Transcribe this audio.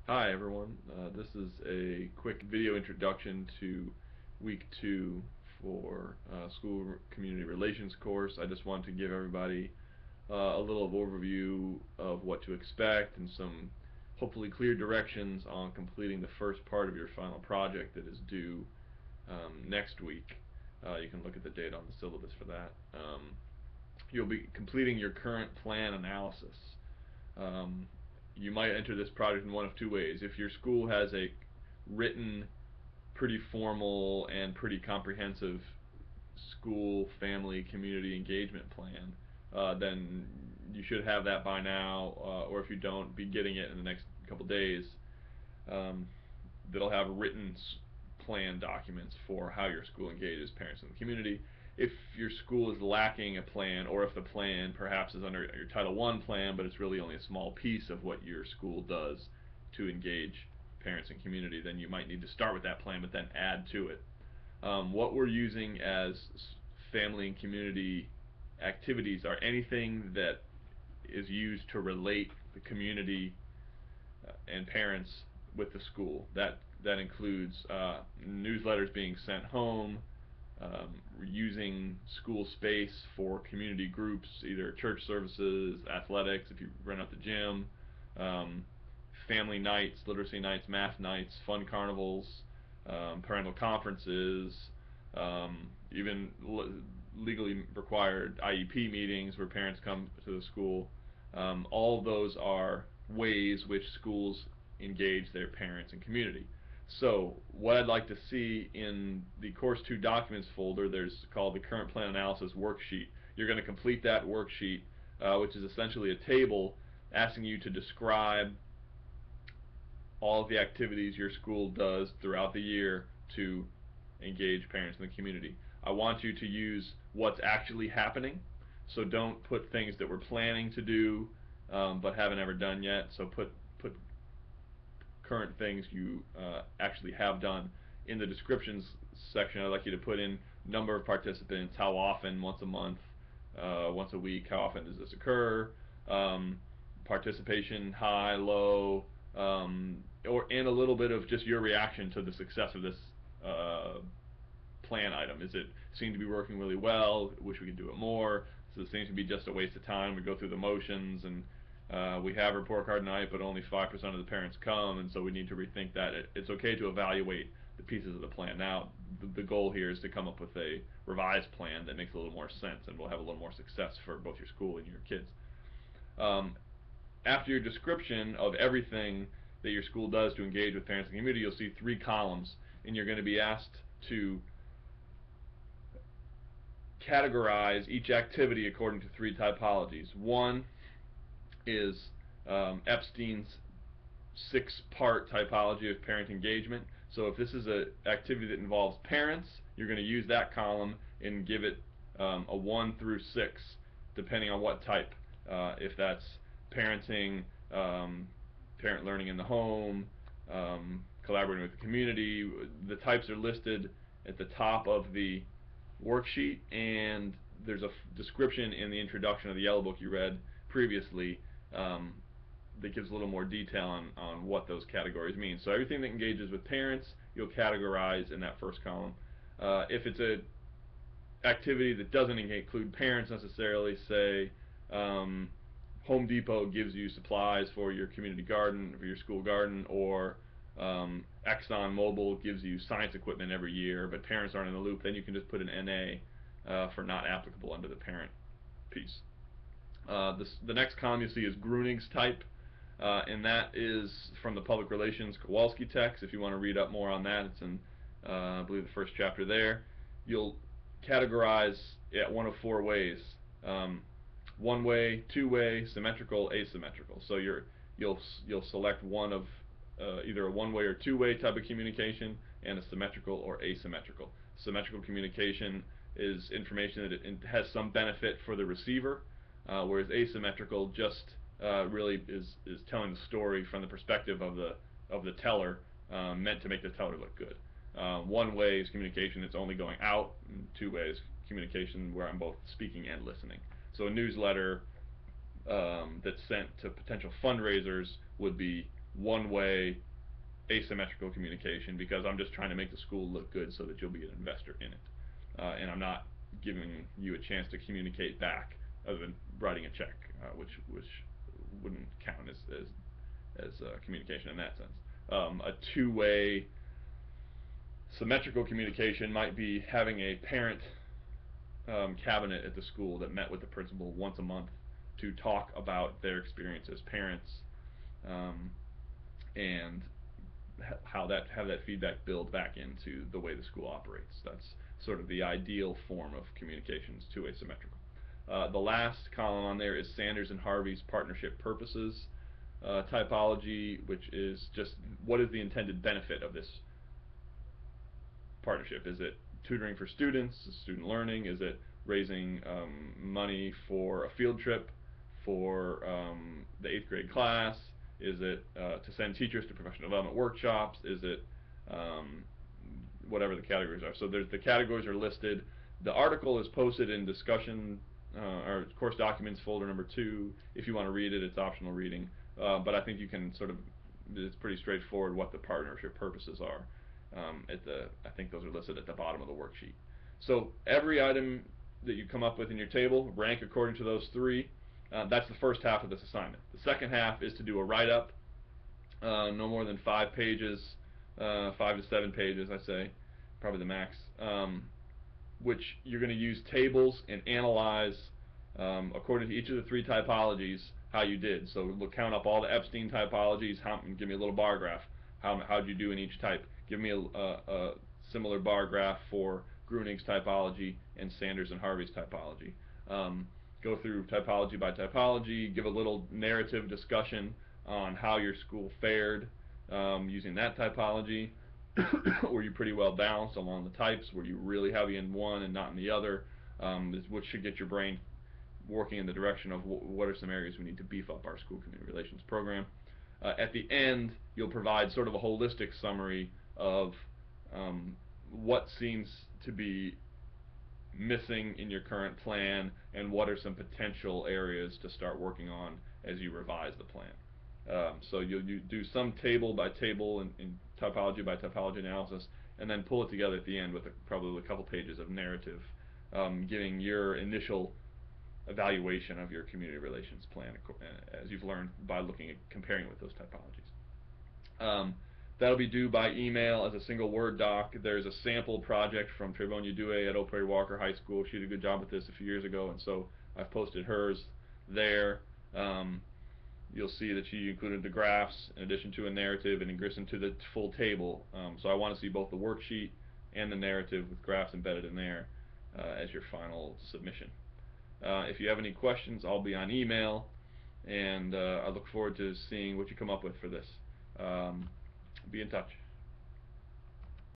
Hi everyone, this is a quick video introduction to week 2 for school community relations course. I just want to give everybody a little overview of what to expect and some hopefully clear directions on completing the first part of your final project that is due next week. You can look at the date on the syllabus for that. You'll be completing your current plan analysis. Um, you might enter this project in one of two ways. If your school has a written, pretty formal, and pretty comprehensive school, family, community engagement plan, then you should have that by now, or if you don't, be getting it in the next couple days. Um, that'll have written plan documents for how your school engages parents in the community. If your school is lacking a plan, or if the plan perhaps is under your Title I plan, but it's really only a small piece of what your school does to engage parents and community, then you might need to start with that plan, but then add to it. What we're using as family and community activities are anything that is used to relate the community and parents with the school. That includes newsletters being sent home, using school space for community groups, either church services, athletics, if you rent out the gym, um, family nights, literacy nights, math nights, fun carnivals, parental conferences, even legally required IEP meetings where parents come to the school. All of those are ways which schools engage their parents and community. So what I'd like to see in the Course 2 Documents folder, there's called the Current Plan Analysis Worksheet. You're going to complete that worksheet, which is essentially a table asking you to describe all of the activities your school does throughout the year to engage parents in the community. I want you to use what's actually happening, so don't put things that we're planning to do but haven't ever done yet. So put current things you actually have done. In the descriptions section, I'd like you to put in number of participants, how often, once a month, once a week, how often does this occur, participation, high, low, and a little bit of just your reaction to the success of this uh, plan item. Is it seem to be working really well? Wish we could do it more. Does it seem to be just a waste of time? We go through the motions and we have report card night, but only 5% of the parents come, and so we need to rethink that. It's okay to evaluate the pieces of the plan. Now, the goal here is to come up with a revised plan that makes a little more sense and will have a little more success for both your school and your kids. Um, After your description of everything that your school does to engage with parents and community, you'll see 3 columns, and you're going to be asked to categorize each activity according to 3 typologies. One is Epstein's 6-part typology of parent engagement. So if this is an activity that involves parents, you're going to use that column and give it a 1 through 6, depending on what type. If that's parenting, parent learning in the home, collaborating with the community, the types are listed at the top of the worksheet, and there's a description in the introduction of the yellow book you read previously that gives a little more detail on what those categories mean. So everything that engages with parents, you'll categorize in that first column. If it's a activity that doesn't include parents necessarily, say Home Depot gives you supplies for your community garden, for your school garden, or Exxon Mobil gives you science equipment every year, but parents aren't in the loop, then you can just put an NA for not applicable under the parent piece. The next column you see is Grunig's type, and that is from the Public Relations Kowalski text. If you want to read up more on that, it's in, I believe, the first chapter there. You'll categorize it one of 4 ways. One way, two way, symmetrical, asymmetrical. So you'll select one of either a one way or two way type of communication, and a symmetrical or asymmetrical. Symmetrical communication is information that it has some benefit for the receiver, whereas asymmetrical just really is telling the story from the perspective of the teller, meant to make the teller look good. One way is communication that's only going out, and 2 ways communication where I'm both speaking and listening. So a newsletter that's sent to potential fundraisers would be one-way asymmetrical communication, because I'm just trying to make the school look good so that you'll be an investor in it. And I'm not giving you a chance to communicate back other than writing a check, which wouldn't count as communication in that sense. A two-way symmetrical communication might be having a parent cabinet at the school that met with the principal once a month to talk about their experience as parents, and how that have that feedback build back into the way the school operates. That's sort of the ideal form of communications, two-way symmetrical. The last column on there is Sanders and Harvey's partnership purposes typology, which is just what is the intended benefit of this partnership. Is it tutoring for students, student learning? Is it raising money for a field trip for the 8th grade class? Is it to send teachers to professional development workshops? Is it whatever the categories are? So the categories are listed. The article is posted in discussion or course documents folder number 2. If you want to read it, it's optional reading. But I think you can sort of, it's pretty straightforward what the partnership purposes are. I think those are listed at the bottom of the worksheet. So every item that you come up with in your table, rank according to those 3. That's the first half of this assignment. The second half is to do a write-up, no more than 5 pages, 5 to 7 pages, I say, probably the max, which you're going to use tables and analyze according to each of the 3 typologies how you did. So we'll count up all the Epstein typologies, give me a little bar graph. How'd you do in each type? Give me a similar bar graph for Grunig's typology and Sanders and Harvey's typology. Go through typology by typology, give a little narrative discussion on how your school fared using that typology. Were you pretty well balanced along the types? Were you really heavy in one and not in the other? Which should get your brain working in the direction of what are some areas we need to beef up our school community relations program. At the end, you'll provide sort of a holistic summary of what seems to be missing in your current plan and what are some potential areas to start working on as you revise the plan. So you do some table by table and typology by typology analysis, and then pull it together at the end with probably a couple pages of narrative, giving your initial evaluation of your community relations plan as you've learned by comparing with those typologies. That'll be due by email as a single Word doc. There's a sample project from Trayvon Udue at Oak Prairie Walker High School. She did a good job with this a few years ago, and so I've posted hers there. You'll see that she included the graphs in addition to a narrative and in addition to the full table. So I want to see both the worksheet and the narrative with graphs embedded in there as your final submission. If you have any questions, I'll be on email, and I look forward to seeing what you come up with for this. Be in touch.